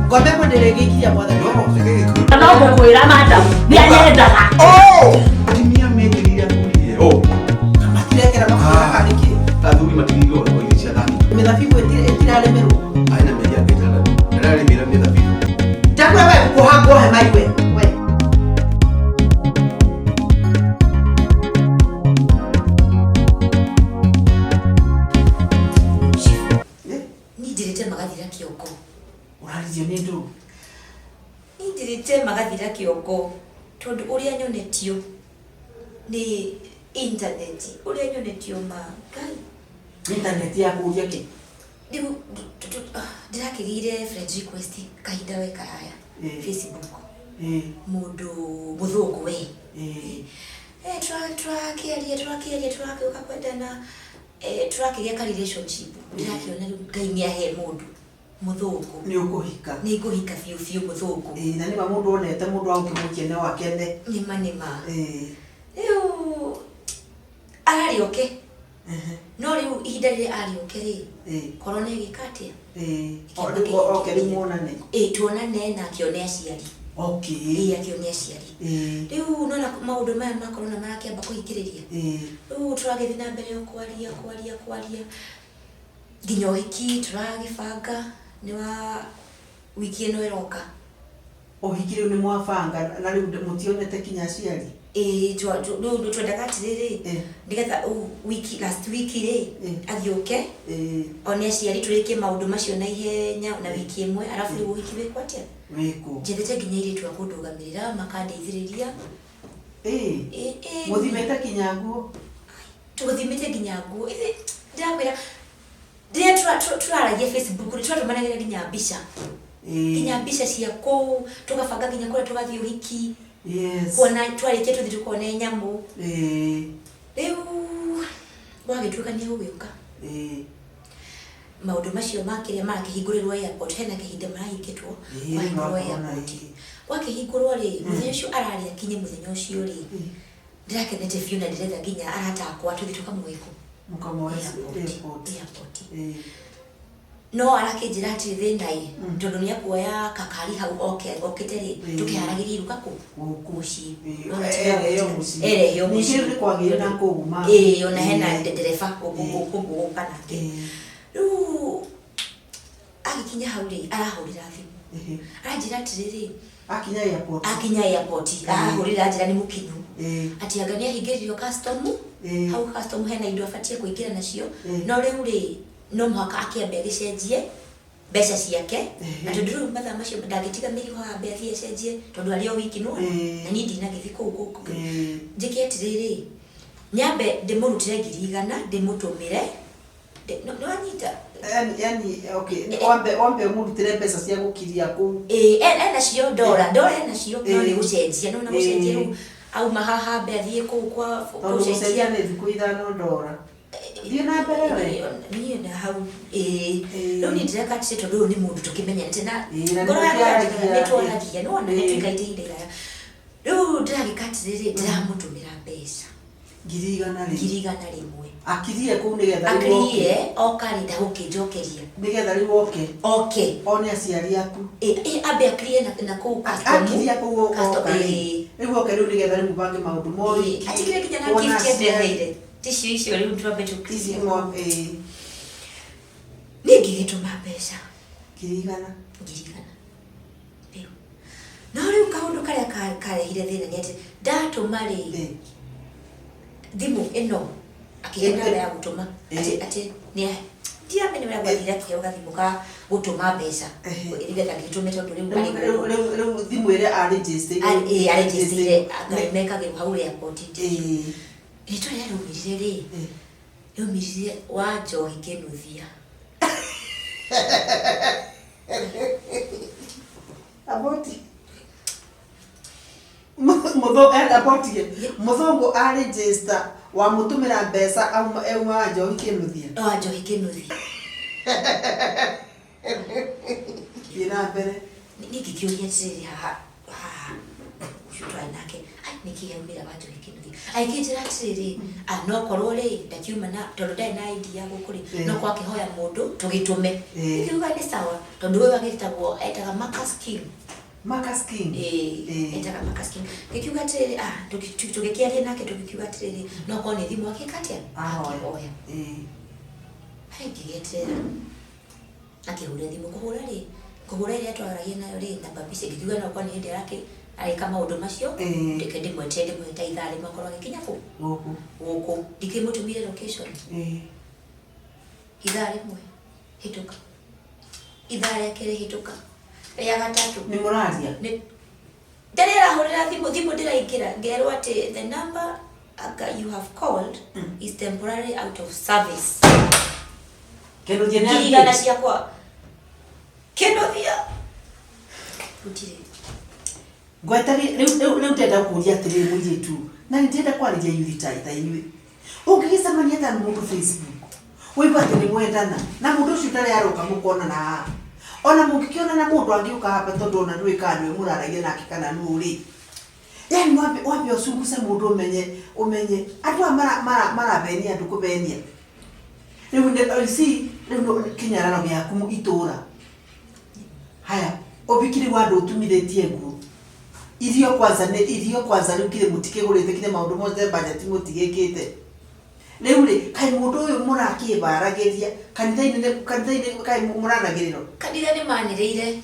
Ngombe nderegikia mwana. No, sige. No mukwira madam. Ni anyendaga. Oh! Timia megirira kuri. Oh. Matirekera mafura kariki. Tathuri matingo kwa icia thani. Mithabibu etiraremerwo. Aina media betara. Ndare mira mithabibu. Takura wewe kuhangwa he maiwe. We. Ni direte magathira kioko. Urarizio ni ndu. Ni direte magathira kioko. Tondu uria nyonetio ni internet. Uria nyonetio ma kai. Internet ya kuuria ki. Ndirakigire friend request kahinda we karaya Facebook. Mundu muthungu we. Turakiaria kwendana turakigia ka relationship. Ndirakiona ngai ni ahe mundu muthungu. Ni ukuhika. Ni nguhika fiu muthungu. Na ni mundu onete mundu aukimukene wakene. Nima. Riu arari okay. No riu ihinda rire ari okay ri. Korona gikatia. Okay limuonane. Tuonane na akione aciari. Okay. Akione aciari. Riu nona maundu maya ma corona marakiamba kuhingiriria. Riu turagithi na mbere yo kwaria. Nginya uhiki turagibanga ni wa wiki ino iroka. Uhiki riu ni mwabanga na riu mutionete kinya aciari. Twendaga atiriri ndigetha wiki last week ri athiuke one aciari turikie maundu macio na ihenya na wiki imwe arafu riu wiki wikwa atia wiku njethete nginya iri twa kundugamirira makandeithiriria muthimete kinya nguo tuthimete nginya nguo ithi ndirakwira ndiye turaragia Facebook ri twatumanagira nginya mbica cia kuu tugabanga nginya kuria tugathii uhiki. Yes. Kuona twarikie tuthi tukone nyamu. Riu wagituka ni ugiuka. Maundu macio makiria marakihingũrĩrwo airport hena kihinda marahingĩtwo mahingũrwo airport. Wakihingũrwo ri muthenya ucio arari akinye muthenya ucio ri ndirakenete biũ na ndiretha nginya aratakwa tuthi tukamwiko mukamoya airport. No arakinjira ati thinai tondu ni akuoya kakari hau okite ri tukiharagiria iruka ku muci yo muci ni kwagira na kuuma ona hena ndereba kuguka nake riu agikinya hau ri arahurira thimu aranjira ati riri akinya airport arahurira anjira ni mukinyu ati anga ni ahingĩririo custom hau custom hena indo abatie kuingira nacio no riu ri no mwaka akiambe gicenjie mbeca ciake na tondu riu mathaa macio ndangitiga mirigo hambe athie cenjie tondu ari o wiki no na ni ndina githi kuu njiki atiriri nyambe ndimurutire 100 ndimutumire no anyita yani okay ombe murutire mbeca cia gukiria ku ena cio dora ena cio no ni gucenjia no na gucenjia riu au mahaha mbe athie kuu kwa gucenjia ni thiku $5 Dio na mbere we ni na hau no ni ndira katse tondu ni mundu tukimenyete na ngoro yake netwaragia no na netwikaite ira riu ndiragikatiriri ndiramutumira mbeca 100 rimwe akirie ku ni getha akirie okari ndagukinjokeria ni getha riu okay one aciari aku ambe akirie na ku custom akirie ku riu okay riu ni getha riu mubange maundu mori atikire kinya na gift ndeheire tishu icio riu turambe tukizia ni ngigituma mbeca 100 riu no riu kaundu karia karehire thina ni ati ndatuma ri thimu ino akigenda ya gutuma ati ni ndiamene wala gwathira kio gathimu ka gutuma mbeca igetha ngitume tondu riu thimu ire register agameka ge hau airport ito ya rumirire ri rumirire wa Joy Kinuthia aboti muthungu a register wa mutumira mbeca au wa Joy Kinuthia ina mbere ni kikiuria siri ha ushutwa nake nikiambira watu nikinuthi aikijira atiri no korwo ri ndakiuma na tondu ndai na idea gukuri no kwake hoya mundu tugitume ikiuga ni sawa tondu wewe agitagwo etaga Marcus King etaga Marcus King ikiuga atiri tugikiaria nake tugikiuga atiri no ko ni thimu akikatia ahoya haingigete akihura thimu kuhura ri atwaragia nayo ri na babise ikiuga no ko ni hindi yake ai kama maundu macio ndike ndimwetende mweta ithari makorwo gikinya ku guku ndikimutumire location ithari mwe hituka ithari kire hituka ya gatatu ni muraria ni ndarira hurira thimu ndiraikira ngerwa ati the number you have called is temporarily out of service kendo jena kirigana ciakwa kendo thia utire gwetari leo ndenda kuria atiri muitu na ndenda kwarija yuritaita inywe ungigicamania ta mundu Facebook wigwa atiri mwendana na mundu ucio tari aroka mukona na ona mungikiona na mundu angiuka hapa tondu ona ndwikanywe muraragia nake kana nuri yani wapi usunguze mundu umenye andu marabenia andu kubenia riu riu kinyarano giaku itura haya obikiri wandu utumiretie nguo irio kwanza riu kire mutikigurite kire maundu mothe budget mutigikite riu ri kai mundu uyu murakibarageria kanitha-ini kai muranagiriro kanitha ni manireire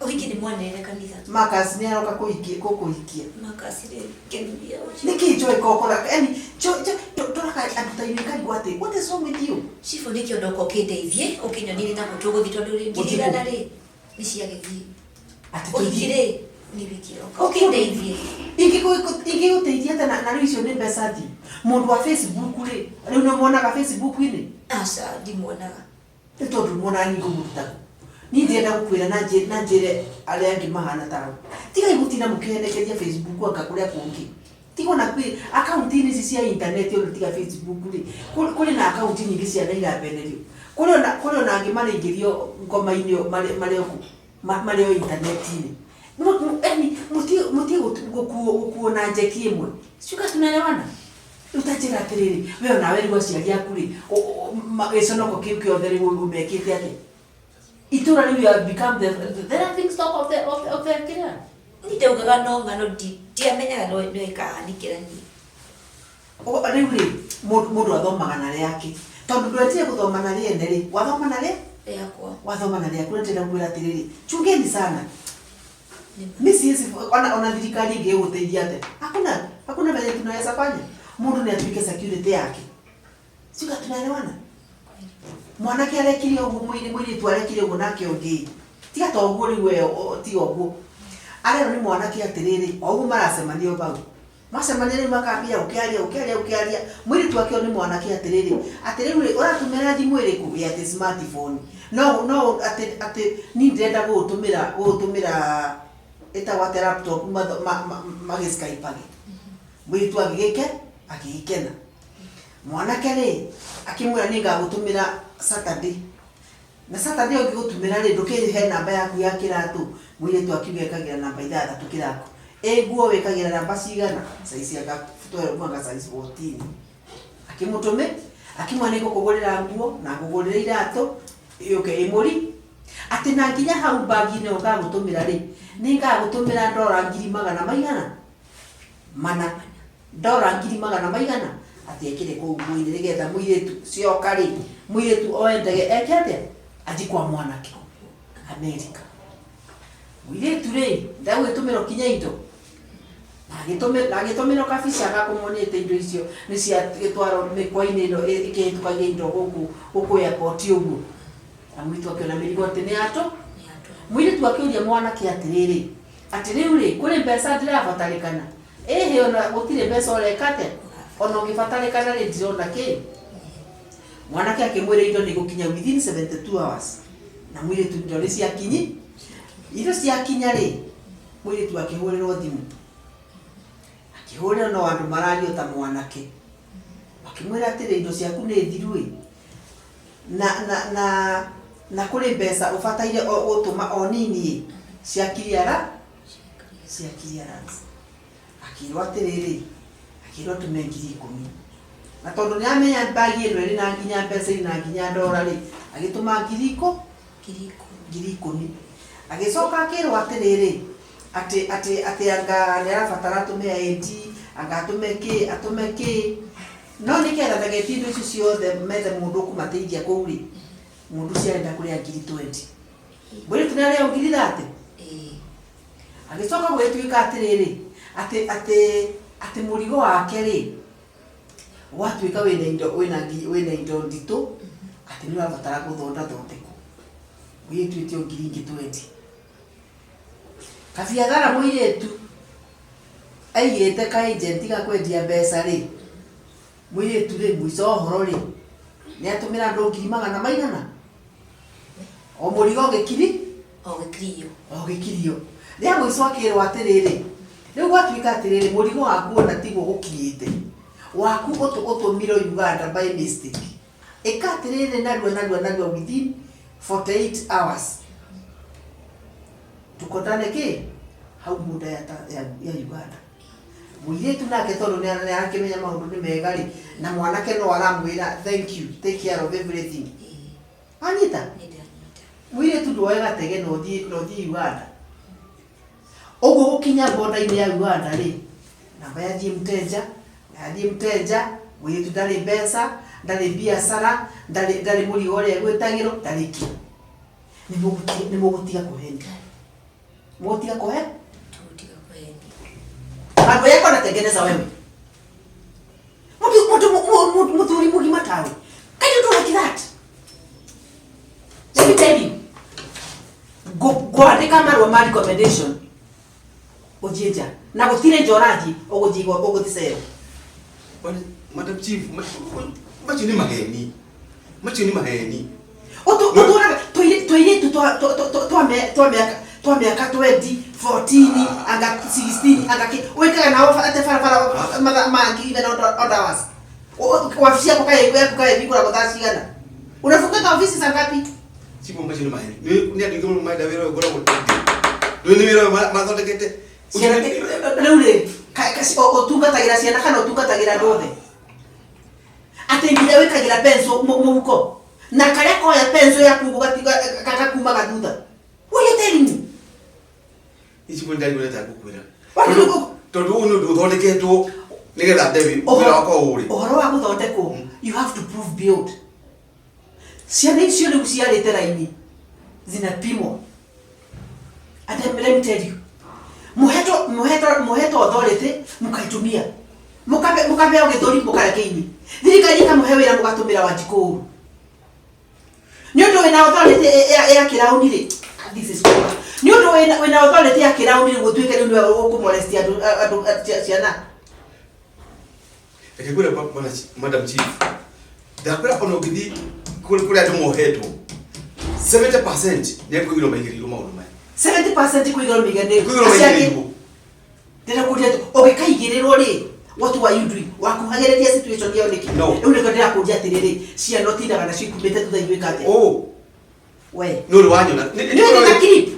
uhiki ni mwanere kanitha Marcus ni aroka kuhikia Marcus ri kenuria niki joy kokora yani toraka adutaini kali gwate what is wrong with you chifu nikio ndoko kindeithie ukinyonire na mutuguthi tondu ri ngirigana ri ni ciagithie uhikire ni bikiro ukindeithie ingiguteithia tena na riu icio ni mbeca thi mundu wa Facebook ri riu no muonaga Facebook ini asa ndimuonaga tondu muona ni ngumuta ni ndienda gukwira na njire aria angi mahana tawo tiga igutina mukihenekeria Facebook akakuria kungi tigo na kwi account ini cia internet yo tiga Facebook ri kuri na account nyingi cia naira benerio kuri ona angi maringirio ngoma-ini mario internet ini muti gukuona njeki imwe shuka tunaelewana utajira atiriri wewe na wewe ciari yaku ri giconoko kiu kiothe ri umekite ati itura ni you become the laughing stock of the killer ndeugaga no ngano ndiamenyaga no ikahanikira ni riu ri mundu athomaga na yake tondu ndwetie guthoma na riende ri wathoma na ri yakwa wathoma na riaku ndenda kwira atiriri chungeni sana misiezi ona thirikari ingiguteithia ate hakuna vile tunaweza fanya mundu ni atuike security yake sika tunaelewana mwanake arekire ugu mwiri tu arekire ugu nake ungi tiga to ugu ri we ti ugu arero ni mwanake atiriri ugu maracemanio bau macemanio makambia ukiaria mwiri tu akio ni mwanake atiriri uratumira thimu iriku ya smartphone no ate ni ndenda gutumira eta wa laptop Skype age mwitu agigikena mwanake ri akimwira ni ngagutumira Saturday na Saturday ungigutumira ri ndukihe namba yaku ya kiratu mwitu akiwekagira namba 6 kirako nguo wekagira namba cigana size aka 12 mwaka size 14 akimutume akimwane kugurira nguo na kugurira irato yuke imuri ati na nginya hau bagi-ini ugagutumira ri ni ngagutumira $200,000 mana $200,000 ati ekire ku mwiri rigetha mwiretu cioka ri mwiretu oendege ekete athi kwa mwanake America mwiretu ri ndagwitumira kinya indo nagitumira kabisa gakumonete indo icio ni cia gitwaro mikwa-ini ino ikihitukagia indo guku airport uguo na mwitu akiona mirigo ati ni ato mwiretu akiuria mwanake atiriri ati riu ri kuri mbeca ndirabatarikana ehe ona gutire mbeca orekate ona ungibatarikana ri ndirona ki mwanake akimwira indo ni gukinya within 72 hours na mwiretu ndore ciakinyi indo ciakinya ri mwiretu akihurirwo thimu akihurira no andu marario ta mwanake akimwira atiri indo ciaku ni thiru na kuri mbeca ubataire utuma onini cia clearance akirwo atiriri akirwo tume 10,000 na tondu ni amenya bagi ino ri na nginya pesa ina nginya $1 ri agituma 10,000 agicoka akirwo atiriri ati anga ni arabatara tume 80 anga atume ki no ni kenda ndagetindo icio ciothe methe mundu kumateithia kuuri mundu ciarenda kuria 20,000 bwiri tunaria 30,000 agicoka gwituika atiriri ati murigo wake ri watuika wina indo ndito ati ni wabatara guthondeko gwituitio 20,000 kabiathara muiretu aigite ka agent ga kwendia mbeca ri muiretu ri mwico horo ri ni atumira andu 100,000 o murigo gikirio ria mwico akirwo atiriri riu gwatuika atiriri murigo waku ona tiguo gukinyite waku utumiro Uganda by mistake ikatiriri narua within 48 hours tukotane ki hau muda ya Uganda muiretu nake tondu ni arakimenya maundu ni mega ri na mwanake no aramwira thank you take care of everything anita muiretu ndoega tege no thi Uganda ogo gukinya boda-ini ya Uganda ri namba yathie mteja muiretu ndari mbeca ndari biashara ndari murigo ria gwitagiro ndari ki ni mugutiga kuhenda motia kohe mambo yako natengeneza wewe mtu mugima tawe can you do like that? Let me tell you go andika marwa ma recommendation ojieja na gutire njoraji oguthisero Madam Chief macho ni maheni otura toiletu twa miaka 20 14 anga 16 anga ki wekaga na ofa ate fara mangi even others ofisi yako kae vikura guthaciana unafunga ofisi za ngapi? Chief macho ni maheni ni andike mu maida wira gora ni wira mathondekete Rĩu kasi otungatagira ciana kana otungatagira ndothe ati nginya wikagira penso muhuko na karia koya penso yaku gatiga kuma gathutha what you telling me ici ko ndari weta gukwira tondu unu nduthondeketwo nigetha David wira wako uri ohoro wa guthondekwo you have to prove build ciana icio rĩu ciarĩte raini zinapimwo and let me tell you muheto authority mukaitumia mukabe ogithori mukarekeini thirikari ikamuhe wira mugatumira Wanjikuru nyondo wina authority ya kirauni ri this is good nyondo wina authority ya kirauni ri gutwike ri ndio ukumolestia andu ciana ekegura Madam Chief dakura ono gidi kule atu moheto 70% ni kuigiro maigiriro maundu mai 70% kuigiro migande ndira kuria ogikaigirirwo ri what were you doing wakuhagereria situation yao niki riu niko ndira kuria atiriri cia no tindaga na cikumite tutha iwikate we no wanyona ni na clip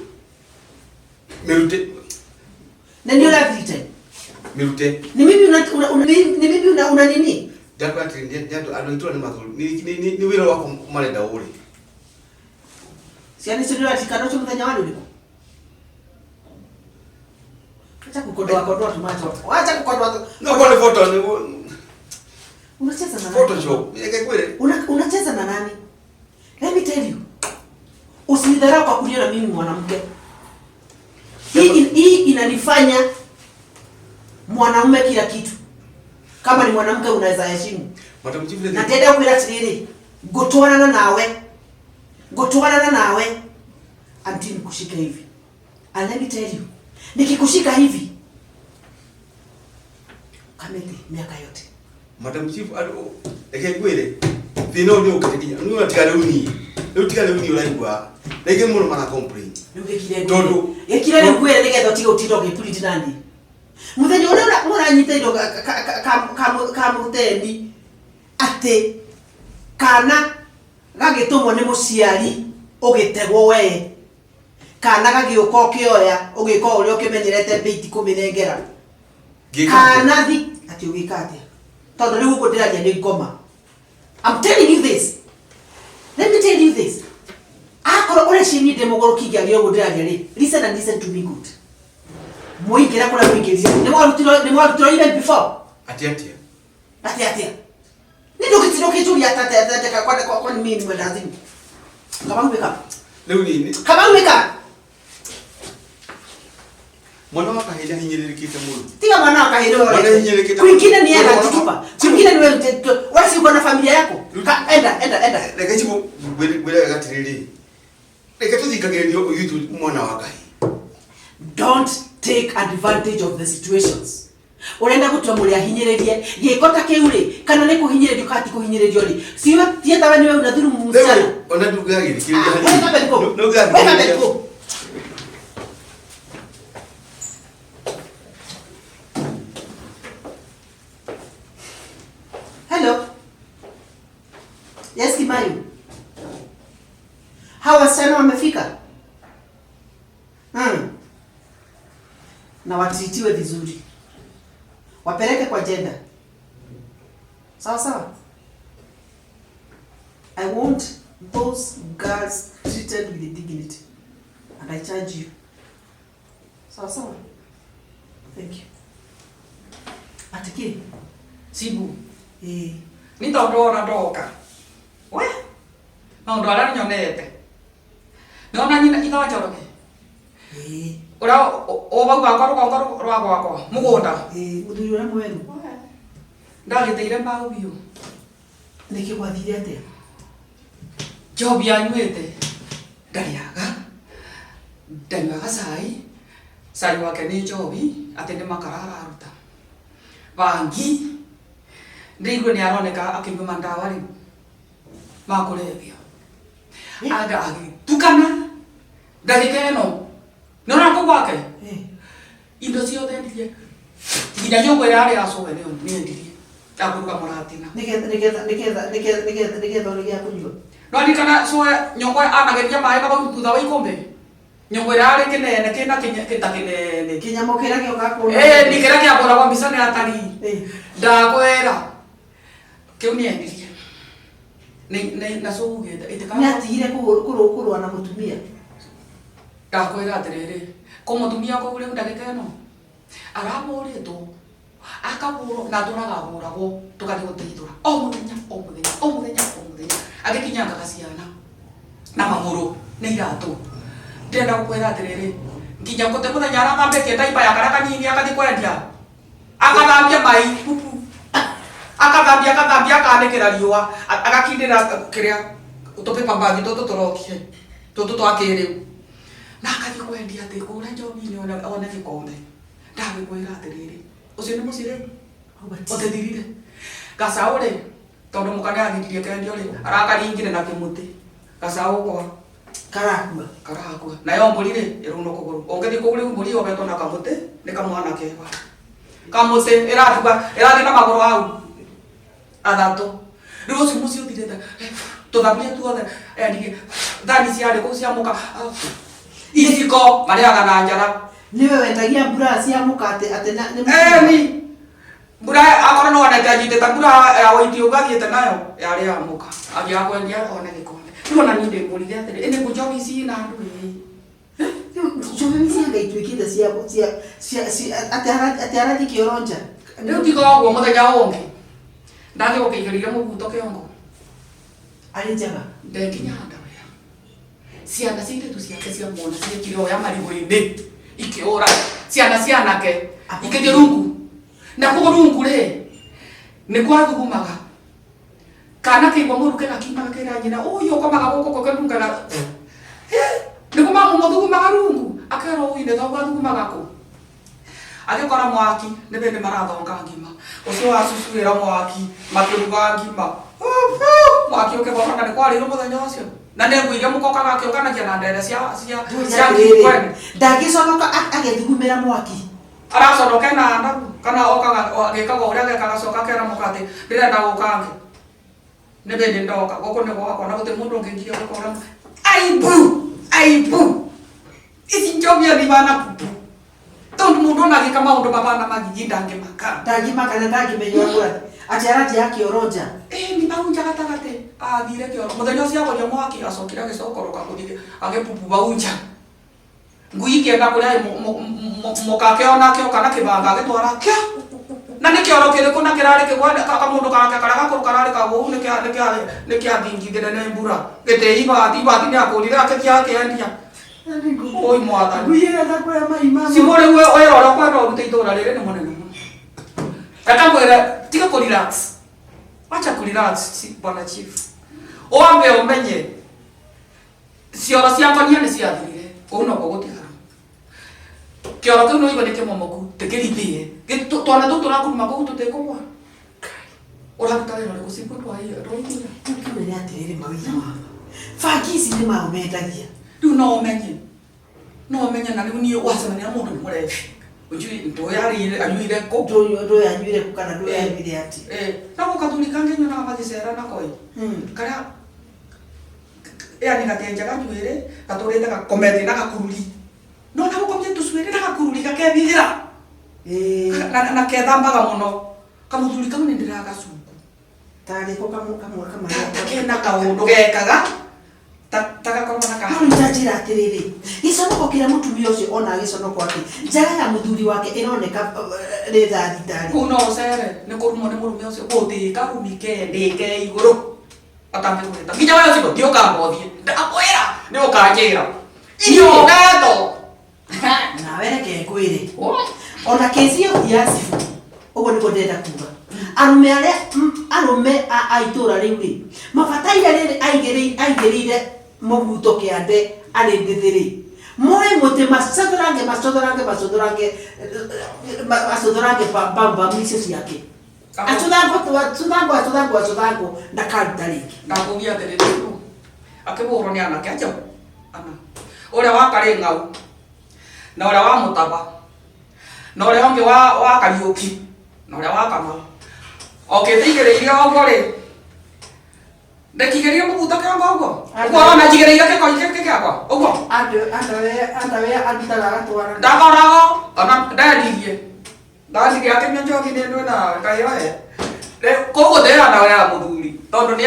merute na ndio la vite merute ni mimi una nini dakwa ndio anaitwa ni mazuri ni wira wako marenda uri siani sio atikano cho mthanya wani uliko acha kukodoa tumacho acha kukodoa no kwa photo ni unacheza na nani photoshop yake unacheza na nani? Let me tell you, usinidharau kwa kuniona mimi mwanamke. Hii inanifanya mwanaume kila kitu. Kama ni mwanamke unaweza heshimu. Na tenda kuila tiriri gotwana nawe until nikushika hivi. And let me tell you, nikikushika hivi kamete miaka yote. Madam Chief ado ekegwire thino ni ukatikinya ni watigale uni uraigwa rege muno mana complain tondu ekire ngwire nigetho tiga utiro gipuliti nandi muthenya ura muranyita indo ka muteni ate kana gagitumwo ni muciari ugitegwo we kana gagiuka okioya ugika uria ukimenyerete beiti kuminengera Kanathi ati ugikate. Tondu riu gukundiragia ni ngoma. I'm telling you this. Let me tell you this. Akoro ore shini demogoro kigario gundiragia ri. Listen and listen to me good. Muingira kula muingiria. Ni mwarutiro even before. Atia. Ndio kitiro kitu ya tata kwa mimi mwendazimu. Kama umeka. Leo nini? Kama umeka. Mwana waka hila hinyelekita mulu. Tika mwana waka hilo wale. Mwana hinyelekita. Kwingine ni yeye anatupa. Kwingine ni wewe wasi uko na familia yako. Enda. Leka chibu bwela gatiriri. Leka tuzikagerio YouTube mwana waka. Don't take advantage of the situations. Urenda gutwamuria hinyererie gikota kiure kana ne kuhinyererio kati kuhinyererio ri siwe tieta wewe niwe unadhuru msichana ona ndugagiri kile no gari hello yes Kimayu hawa wasichana wamefika na watitiwe vizuri wapeleke kwa jenda. Sawa. I want those girls treated with dignity. And I charge you. Sawa. Thank you. Atiki. Sibu. Nitondora ndoka. We? Maundu aria nyonete. Nona nyina igachoroke. Ora oba gwakwa rwa gwakwa mugunda muthuri ura mweru ndagiteire mbao biu niki gwathire atia jobi anywete ndariaga cai wake ni jobi ati ni makara araruta bangi ndigwe ni aroneka akinyuma ndawa ri makurebia aga tukana ndagika eno nona ko gwake indo ciothe ndiye nginya nyongo ira ari acowe ni ndiye akuruga muratina nigetha urigia kunywa no ni kana so nyongo anageria mai na thutha wa ikombe nyongo ira ari kinene kina kinene kinyamo kira gioka ku ni kira kia bora kwa mbisa ni atari ndakwera kiu ni ndiye ni na so ugenda itikana ni atigire kurwa na mutumia ndakwira atiriri kumutumia ko uri ndagika eno aramuritwo akaburo na turagaguragwo tukathi guteithura o muthenya agikinya ngakasiana na maguru ni iratu ndenda gukwira atiriri nginya kote muthenya arathambia kiendaipa ya karaka nyingi akathi kwendia akathambia mai akathambia akanikira riua agakindira kiria utupipa mbagi tutu turokie tutu twakiriu na akathi kwendia ati ura njobi one gikombe ndagikwira atiriri ucio ni mucire otedirire gacaure tondu mukane agithirie kendio ri arakaringire na kimuti gacaũ kwa karakua nayo mburi ri iruno kuguru ongethi kuguri mburi obetwo na kamuti ni kamwana keba kamuti irathi na maguru au athatu riu ucio mucio thirite tuthambia tuothe ndige thani ciarĩ kũu cia mũka iriko mariaga na njara niwe wendagia mbura cia mukate atena ni mbura akora no anajite ta mbura ya waiti ugathiete nayo yari ya muka agia kwendia one gikombe riu na ninde mburi atiri ene kujobi ci na andu jobi cia gaitwikite cia atarathi kioronja riu tigoguo muthenya ungi ndage ukigirire mubuto kiongo ari njaga ndenginya handa wea ciana citu ciake cia mwana ciekire oya marigũ-inĩ ikiura ciana cianake ikithie rungu na kuo rungu ri ni kwathugumaga kana kiigua muruke gakimaga kira nyina uyu ukomaga guku kukenungaga ni kumamu muthugumaga rungu akera uyu ne thogwa thugumaga ku agikora mwaki ni bende marathonga ngima ucio wacucuira mwaki makiruga ngima mwaki ukibona ni kwarirwo muthenya ucio na ne nguire mukoka gakionganagia na ndere cia kwene ndagiconoka agethugumira mwaki araconoka na ndabu kana okaga agikaga uria gekaga kera mukate ndirenda gukange ne bende ndoka goko ne gwakwa na guti mundu ngingiria gukora aibu ici njobia ni bana pupu to undu mundu ona gika maundu mabana magigi ndangimaka na ndangimenya gwa ati arati yake oroja ni baunja gatagate athire kioro muthenya ucio agoria mwaki acokira gicokoroka kuthire agepupu baunja ngui kienda kuria mukake ona kio kana kibanga agitwara kia na ni kioro kiriku na kirari kigwa ka mundu kake kara gakuru karari kagu ni kia thingithire ne mbura gite ibati ni akurire akekia kendia oi mwatha ngui era kuria mai mama si more we oira kwa ndo guteitora rire ni munene akamwira tiga ku relax acha ku relax bwana chief oambe omenye cioro ciakwa ni ciathirire kuno ko gutigara kioro kiu no iboneke momoku tekirithie twana tu turakuruma ko tutekobwa uraruta wira uriku cipu roikinya ukimenya atiriri mawira mama fakisi ni maumetagia riu no umenye na riu ni wacemania mundu ni murefi ujui ndo yari anyuire ko ndo yanyuire ko kana ndo yanyuire ati na ko kathuri kange nyona magicera na koi kara yani gatenja ganyuire gaturite ga komedi na gakururi no na ko komye tusuire na gakururi gakebithira na kethambaga muno kamuthuri kamwe ndira gacungu tari ko kama kena kaundu gekaga tagakorwo na kahau njajira atiriri giconoko kira mutumia ucio ona giconoko ati njaga ya muthuri wake ironeka ritari tari kuno cere ni kurumo ni murume ucio gutika rumike ndike iguru atambe kurita nginya wewe ucio ndio kambothie ndakwira ni ukanjira iyo gato na were ke kwire ona kesi yo yasifu ugo niko ndenda kuga arume a itura riu ri mabataire riri aigirire mubuto kiande ari ndithiri moe muti masodorange bamba mwisho ciake atudango ndakandariki ndakugia terere tu akiboro ni anake aja ana ore wa kare ngau na ore wa mutaba na ore onge wa kariuki na ore wa kama okay tigereire ogore ndekigeria mubuto kanga ogo ugo na jigereire ke kwa ogo andawe anditara gatwara ndakorago ona ndadirie ndadirie akemya njoki ni ndo na kayoe kogo ndera na ya muthuri tondu ni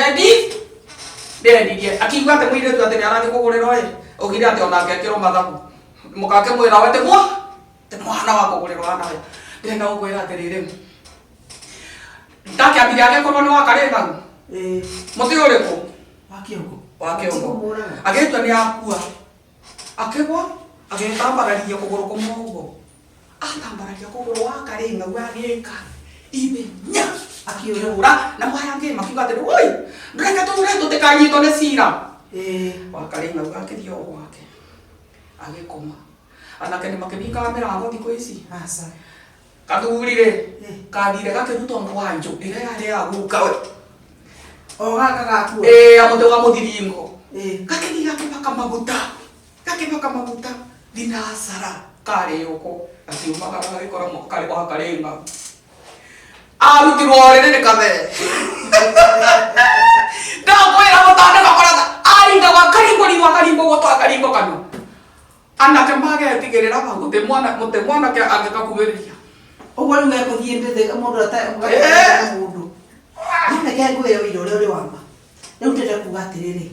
ndiye akigwa ate mwire tu ate ni arathi kugurira ye ogire ate ona akekiro mathabu mukake mwira wete mwana wa kugurirwa nawe ndena ugwira atirire ndake abiri ake kono ni wakarenga muti uriku wakiongo agetwa ni akua akegwa agetambararia kuguru kumwogo atambararia kuguru wakarenga wageka ibenya akiura na mwayange makiuga ati oi ndreka tutekanyitwo ni cira wakarenga wakithio wake agikoma anake ni makibika mirango thiko ici asa kathurire kathire gakiruto ndwanjo ire yari aguka we o gaka gaku amude wa muthiringo gakithi gakibaka maguta dinasara kare yoko akiuma kana gikora mokare wa karenga arutirwo rene ne kamere ndakwira mutane bakorata aringa wa karimbo gotwa karimbo kanu anake mage tigirira ba gute mwana ke angekakuberia ogwa ni ko thiendete mundu ata mundu none ke ngwe yo iro ri wamba riu ndete kuga atiriri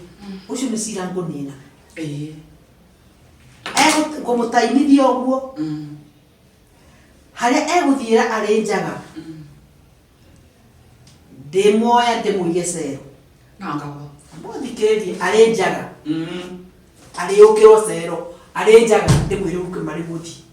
ucio ni cira ngunina ngumutaimithia oguo haria eguthiira ari njaga ndimoya ndimuige cero nangawa muthikiririe ari njaga ari ukiro cero ari njaga ndimwire uke mari muthi